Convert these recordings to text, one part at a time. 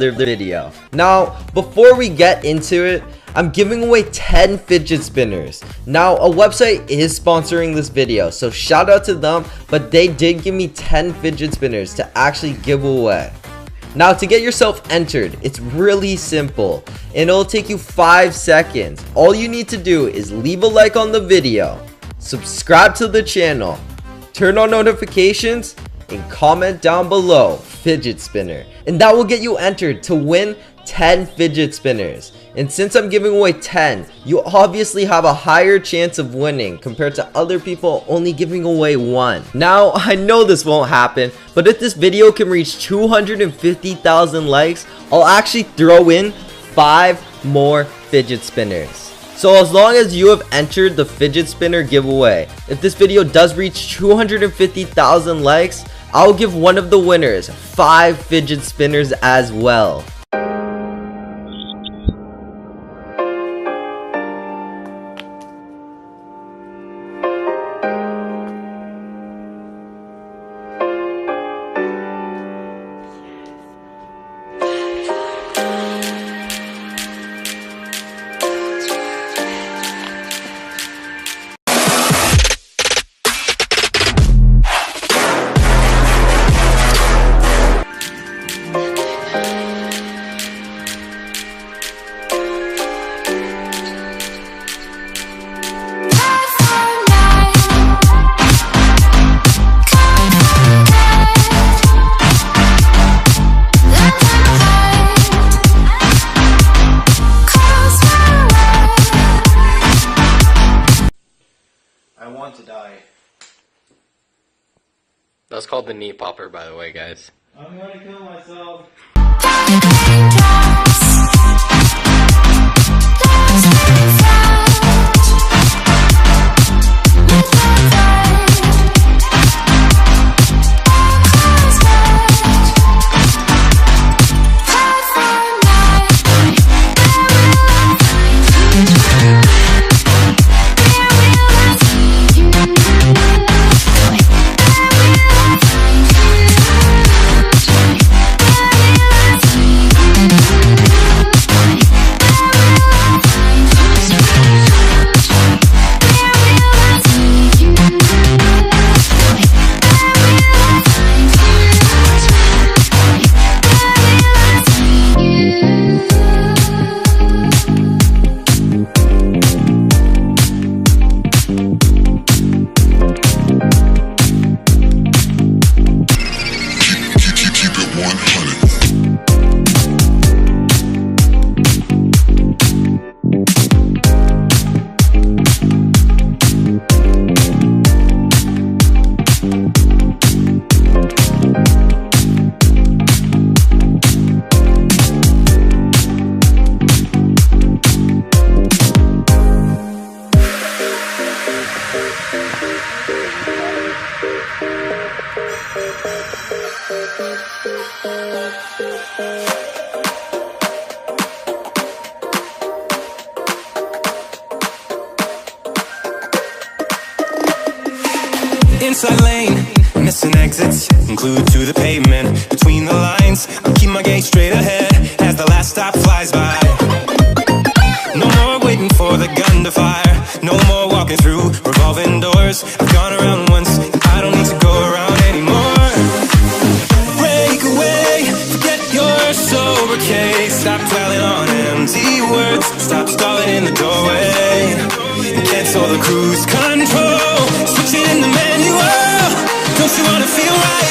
another video. Now, before we get into it, I'm giving away 10 fidget spinners. Now, a website is sponsoring this video, so shout out to them, but they did give me 10 fidget spinners to actually give away. Now, to get yourself entered, it's really simple, and it'll take you 5 seconds. All you need to do is leave a like on the video, subscribe to the channel, turn on notifications, and comment down below fidget spinner, and that will get you entered to win 10 fidget spinners. And since I'm giving away 10, you obviously have a higher chance of winning compared to other people only giving away 1. Now, I know this won't happen, but if this video can reach 250,000 likes, I'll actually throw in 5 more fidget spinners. So as long as you have entered the fidget spinner giveaway, if this video does reach 250,000 likes, I'll give one of the winners 5 fidget spinners as well. I want to die. That's called the knee popper, by the way, guys. I'm gonna kill myself. Inside lane, missing exits, glued to the pavement. Between the lines, I'll keep my gaze straight ahead as the last stop flies by. No more waiting for the gun to fire, no more walking through revolving doors. I've gone around once, and I don't need to go around anymore. Break away, forget your sober case. Stop dwelling on empty words, stop stalling in the doorway, and cancel the cruise control. Switching in the manual, don't you wanna feel right?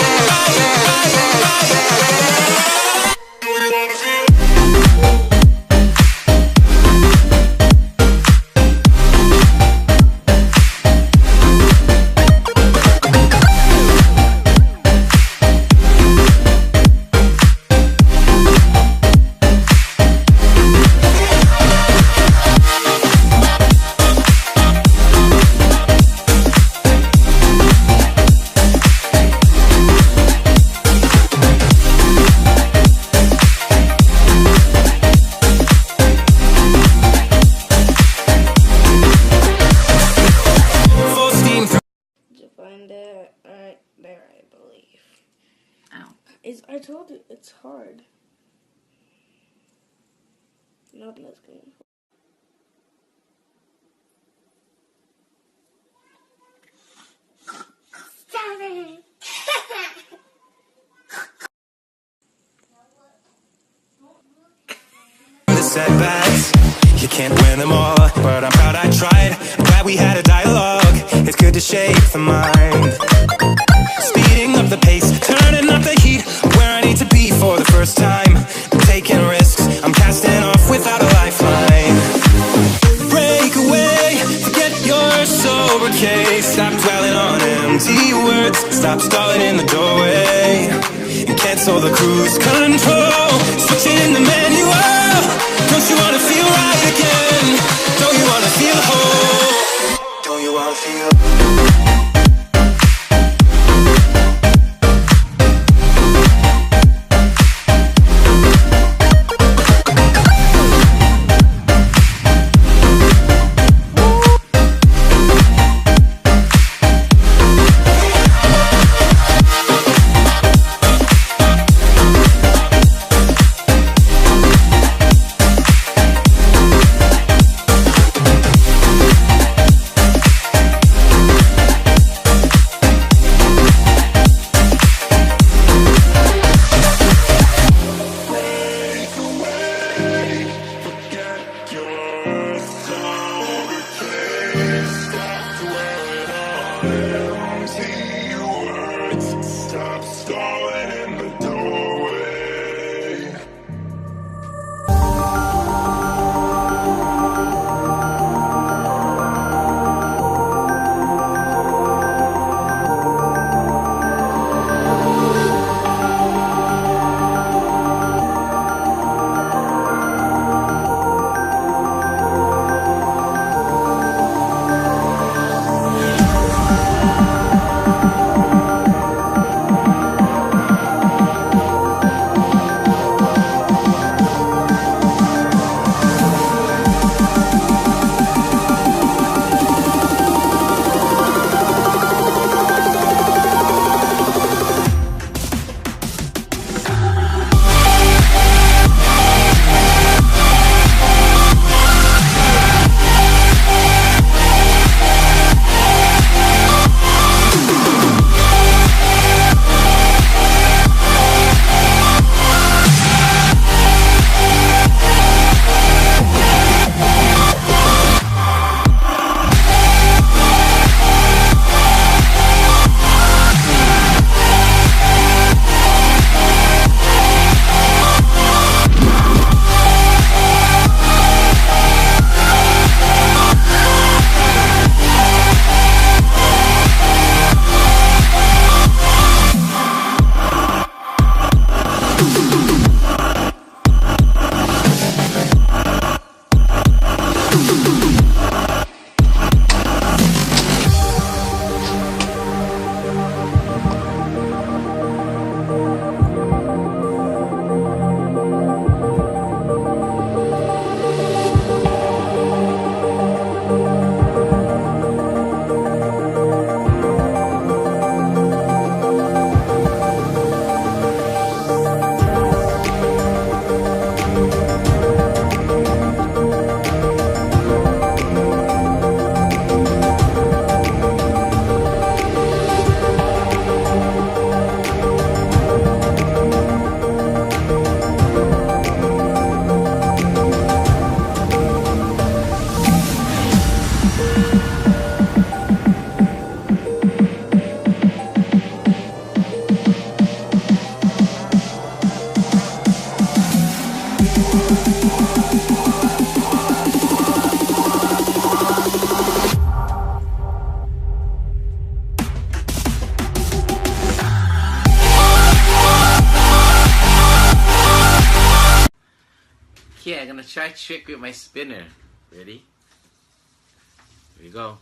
I told you, it's hard. can open the screen. Stop it! The setbacks, you can't win them all, but I'm proud I tried. I'm glad we had a dialogue. It's good to shape the mind. Speeding up the pace, turning up the heat. Where I need to be for the first time. I'm taking risks, I'm casting off without a lifeline. Break away, forget your sober case. Stop dwelling on empty words. Stop stalling in the doorway and cancel the cruise control. Switching the manual. Don't you wanna feel right again? Don't you wanna feel whole? Don't you wanna feel? Stop stalling in the doorway. Okay, I'm gonna try a trick with my spinner. Ready? Here we go.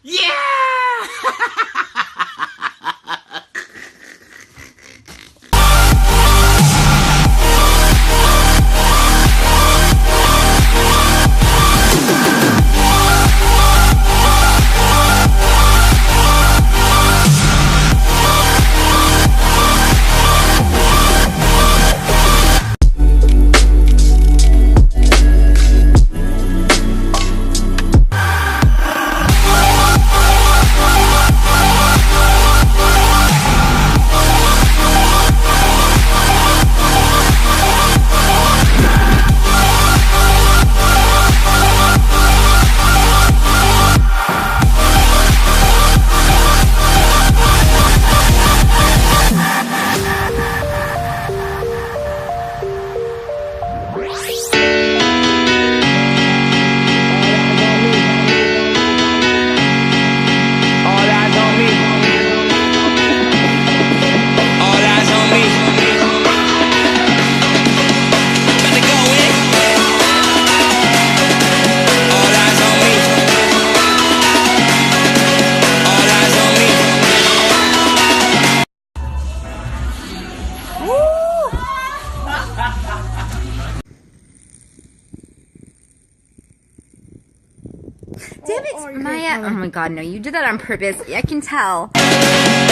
Yeah! Damn it, Maya. Oh my god, no, you did that on purpose. I can tell.